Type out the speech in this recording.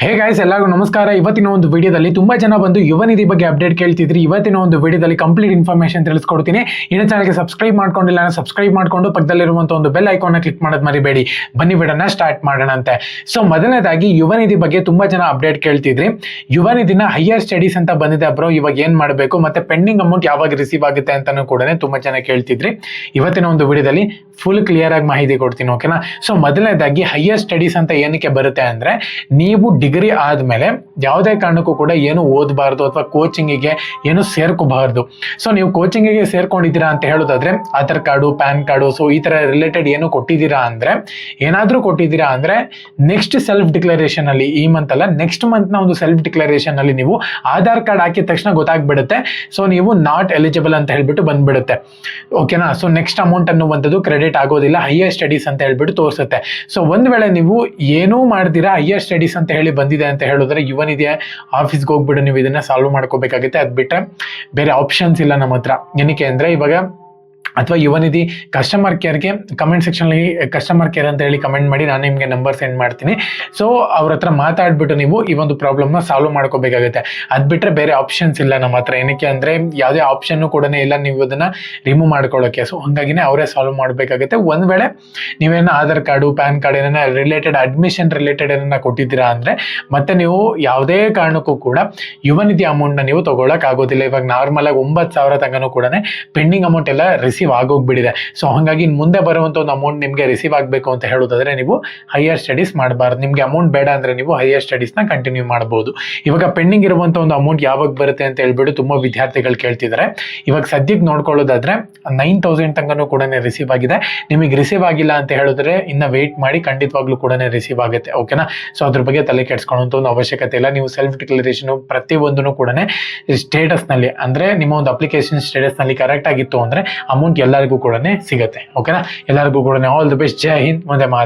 Hey guys, ಎಲ್ಲರಿಗೂ ನಮಸ್ಕಾರ. ಇವತ್ತಿನ ಒಂದು ವಿಡಿಯೋದಲ್ಲಿ ತುಂಬಾ ಜನ ಬಂದು ಯುವ ನಿಧಿ ಬಗ್ಗೆ ಅಪ್ಡೇಟ್ ಕೇಳ್ತಿದ್ರಿ. ಇವತ್ತಿನ ಒಂದು ವಿಡಿಯೋದಲ್ಲಿ ಕಂಪ್ಲೀಟ್ ಇನ್ಫಾರ್ಮೇಶನ್ ತಿಳಿಸ್ಕೊಡ್ತೀನಿ. ಇನ್ನು ಚಾನಲ್ಗೆ ಸಬ್ಸ್ಕ್ರೈಬ್ ಮಾಡ್ಕೊಂಡಿಲ್ಲ ಅಂದ್ರೆ ಸಬ್ಸ್ಕ್ರೈಬ್ ಮಾಡ್ಕೊಂಡು ಪಕ್ಕದಲ್ಲಿರುವಂತ ಒಂದು ಬೆಲ್ ಐಕಾನ್ ಕ್ಲಿಕ್ ಮಾಡೋದು ಮರಿಬೇಡಿ. ಬನ್ನಿ ವಿಡಿಯೋನ ಸ್ಟಾರ್ಟ್ ಮಾಡೋಣಂತೆ. ಸೊ ಮೊದಲನೇದಾಗಿ ಯುವ ನಿಧಿ ಬಗ್ಗೆ ತುಂಬಾ ಜನ ಅಪ್ಡೇಟ್ ಕೇಳ್ತಿದ್ರಿ. ಯುವ ನಿಧಿನ ಹೈಯರ್ ಸ್ಟಡೀಸ್ ಅಂತ ಬಂದಿದೆ ಬ್ರೋ, ಇವಾಗ ಏನ್ ಮಾಡಬೇಕು ಮತ್ತೆ ಪೆಂಡಿಂಗ್ ಅಮೌಂಟ್ ಯಾವಾಗ ರಿಸೀವ್ ಆಗುತ್ತೆ ಅಂತಾನು ಕೂಡ ತುಂಬಾ ಜನ ಕೇಳ್ತಿದ್ರಿ. ಇವತ್ತಿನ ಒಂದು ವಿಡಿಯೋದಲ್ಲಿ ಫುಲ್ ಕ್ಲಿಯರ್ ಆಗಿ ಮಾಹಿತಿ ಕೊಡ್ತೀನಿ, ಓಕೆನಾ. ಸೊ ಮೊದಲನೇದಾಗಿ ಹೈಯರ್ ಸ್ಟಡೀಸ್ ಅಂತ ಏನಕ್ಕೆ ಬರುತ್ತೆ ಅಂದ್ರೆ, ನೀವು ಡಿಗ್ರಿ ಆದ್ಮೇಲೆ ಯಾವುದೇ ಕಾರಣಕ್ಕೂ ಕೂಡ ಏನು ಓದಬಾರ್ದು ಅಥವಾ ಕೋಚಿಂಗಿಗೆ ಏನು ಸೇರ್ಕೋಬಾರ್ದು. ಸೊ ನೀವು ಕೋಚಿಂಗಿಗೆ ಸೇರ್ಕೊಂಡಿದ್ದೀರಾ ಅಂತ ಹೇಳೋದಾದ್ರೆ Aadhaar card, PAN card, so ಈ ತರ ರಿಲೇಟೆಡ್ ಏನು ಕೊಟ್ಟಿದ್ದೀರಾ ಅಂದ್ರೆ, ಏನಾದ್ರೂ ಕೊಟ್ಟಿದ್ದೀರಾ ಅಂದ್ರೆ ನೆಕ್ಸ್ಟ್ ಸೆಲ್ಫ್ ಡಿಕ್ಲರೇಷನ್ ಅಲ್ಲಿ, ಈ ಮಂತ್ ಅಲ್ಲ ನೆಕ್ಸ್ಟ್ ಮಂತ್ ನ ಒಂದು ಸೆಲ್ಫ್ ಡಿಕ್ಲರೇಷನ್ ಅಲ್ಲಿ ನೀವು ಆಧಾರ್ ಕಾರ್ಡ್ ಹಾಕಿದ ತಕ್ಷಣ ಗೊತ್ತಾಗ್ಬಿಡುತ್ತೆ. ಸೊ ನೀವು ನಾಟ್ ಎಲಿಜಿಬಲ್ ಅಂತ ಹೇಳ್ಬಿಟ್ಟು ಬಂದ್ಬಿಡುತ್ತೆ, ಓಕೆನಾ. ಸೊ ನೆಕ್ಸ್ಟ್ ಅಮೌಂಟ್ ಅನ್ನುವಂಥದ್ದು ಕ್ರೆಡಿಟ್ ಆಗೋದಿಲ್ಲ, ಹೈಯರ್ ಸ್ಟಡೀಸ್ ಅಂತ ಹೇಳ್ಬಿಟ್ಟು ತೋರಿಸುತ್ತೆ. ಸೊ ಒಂದ್ ವೇಳೆ ನೀವು ಏನೂ ಮಾಡ್ತೀರಾ ಹೈಯರ್ ಸ್ಟಡೀಸ್ ಅಂತ ಹೇಳಿ ಬಂದಿದೆ ಅಂತ ಹೇಳಿದ್ರೆ, ಯುವ ನಿಧಿಯ ಆಫೀಸ್ಗೆ ಹೋಗ್ಬಿಟ್ಟು ನೀವು ಇದನ್ನ ಸಾಲ್ವ್ ಮಾಡ್ಕೋಬೇಕಾಗುತ್ತೆ. ಅದ್ ಬಿಟ್ರೆ ಬೇರೆ ಆಪ್ಷನ್ಸ್ ಇಲ್ಲ ನಮ್ಮ ಹತ್ರ. ಏನಕ್ಕೆ ಅಂದ್ರೆ ಇವಾಗ ಅಥವಾ ಯುವ ನಿಧಿ ಕಸ್ಟಮರ್ ಕೇರ್ಗೆ ಕಮೆಂಟ್ ಸೆಕ್ಷನ್ಲಿ ಕಸ್ಟಮರ್ ಕೇರ್ ಅಂತ ಹೇಳಿ ಕಮೆಂಟ್ ಮಾಡಿ, ನಾನು ನಿಮಗೆ ನಂಬರ್ ಸೆಂಡ್ ಮಾಡ್ತೀನಿ. ಸೊ ಅವ್ರ ಹತ್ರ ಮಾತಾಡ್ಬಿಟ್ಟು ನೀವು ಈ ಒಂದು ಪ್ರಾಬ್ಲಮ್ನ ಸಾಲ್ವ್ ಮಾಡ್ಕೋಬೇಕಾಗುತ್ತೆ. ಅದ್ ಬಿಟ್ರೆ ಬೇರೆ ಆಪ್ಷನ್ಸ್ ಇಲ್ಲ ನಮ್ಮ ಹತ್ರ. ಏನಕ್ಕೆ ಅಂದ್ರೆ ಯಾವುದೇ ಆಪ್ಷನ್ ಕೂಡ ಇಲ್ಲ ನೀವು ಅದನ್ನ ರಿಮೂವ್ ಮಾಡ್ಕೊಳ್ಳೋಕೆ. ಸೊ ಹಂಗಾಗಿನೇ ಅವರೇ ಸಾಲ್ವ್ ಮಾಡಬೇಕಾಗುತ್ತೆ. ಒಂದ್ ವೇಳೆ ನೀವೇನ ಆಧಾರ್ ಕಾರ್ಡು, ಪ್ಯಾನ್ ಕಾರ್ಡ್ ಏನ ರಿಲೇಟೆಡ್ ಅಡ್ಮಿಷನ್ ರಿಲೇಟೆಡ್ ಏನನ್ನ ಕೊಟ್ಟಿದ್ದೀರಾ ಅಂದ್ರೆ ಮತ್ತೆ ನೀವು ಯಾವುದೇ ಕಾರಣಕ್ಕೂ ಕೂಡ ಯುವ ನಿಧಿ ಅಮೌಂಟ್ ನ ನೀವು ತಗೊಳಕ್ ಆಗೋದಿಲ್ಲ. ಇವಾಗ ನಾರ್ಮಲ್ ಆಗಿ 9,000 ತನಕನೂ ಕೂಡ ಪೆಂಡಿಂಗ್ ಅಮೌಂಟ್ ಎಲ್ಲ ರಿಸೀವ್ ಆಗೋಗ್ಬಿಟ್ಟಿದೆ. ಸೊ ಹಂಗಾಗಿ ಮುಂದೆ ಬರುವಂತ ಒಂದು ಅಮೌಂಟ್ ನಿಮ್ಗೆ ರಿಸೀವ್ ಆಗಬೇಕು ಅಂತ ಹೇಳೋದಾದ್ರೆ ನೀವು ಹೈಯರ್ ಸ್ಟಡೀಸ್ ಮಾಡಬಾರ್ದು. ನಿಮ್ಗೆ ಅಮೌಂಟ್ ಬೇಡ ಅಂದ್ರೆ ನೀವು ಹೈಯರ್ ಸ್ಟಡೀಸ್ ನ ಕಂಟಿನ್ಯೂ ಮಾಡಬಹುದು. ಇವಾಗ ಪೆಂಡಿಂಗ್ ಇರುವಂತ ಒಂದು ಅಮೌಂಟ್ ಯಾವಾಗ ಬರುತ್ತೆ ಅಂತ ಹೇಳ್ಬಿಟ್ಟು ತುಂಬಾ ವಿದ್ಯಾರ್ಥಿಗಳು ಕೇಳ್ತಿದ್ದಾರೆ. ಇವಾಗ ಸದ್ಯಕ್ಕೆ ನೋಡ್ಕೊಳ್ಳೋದಾದ್ರೆ 9,000 ತನಕನೂ ಕೂಡ ರಿಸೀವ್ ಆಗಿದೆ. ನಿಮಗೆ ರಿಸೀವ್ ಆಗಿಲ್ಲ ಅಂತ ಹೇಳಿದ್ರೆ ಇನ್ನ ವೇಟ್ ಮಾಡಿ, ಖಂಡಿತವಾಗ್ಲೂ ಕೂಡ ರಿಸೀವ್ ಆಗುತ್ತೆ, ಓಕೆನಾ. ಸೊ ಅದ್ರ ಬಗ್ಗೆ ತಲೆ ಕೆಡಿಸ್ಕೊಳ್ಳುವಂತ ಒಂದು ಅವಶ್ಯಕತೆ ಇಲ್ಲ. ನೀವು ಸೆಲ್ಫ್ ಡಿಕ್ಲರೇಷನ್ ಪ್ರತಿಯೊಂದನ್ನು ಕೂಡ ಸ್ಟೇಟಸ್ ನಲ್ಲಿ ಅಂದ್ರೆ ನಿಮ್ಮ ಒಂದು ಅಪ್ಲಿಕೇಶನ್ ಸ್ಟೇಟಸ್ ನಲ್ಲಿ ಕರೆಕ್ಟ್ ಆಗಿತ್ತು ಅಂದ್ರೆ ಅಮೌಂಟ್ ಎಲ್ಲರಿಗೂ ಕೂಡ ಸಿಗುತ್ತೆ, ಓಕೆನಾ. ಎಲ್ಲರಿಗೂ ಕೂಡ ಆಲ್ ದಿ ಬೆಸ್ಟ್. ಜೈ ಹಿಂದ್, ಮುಂದೆ ಮಾತು.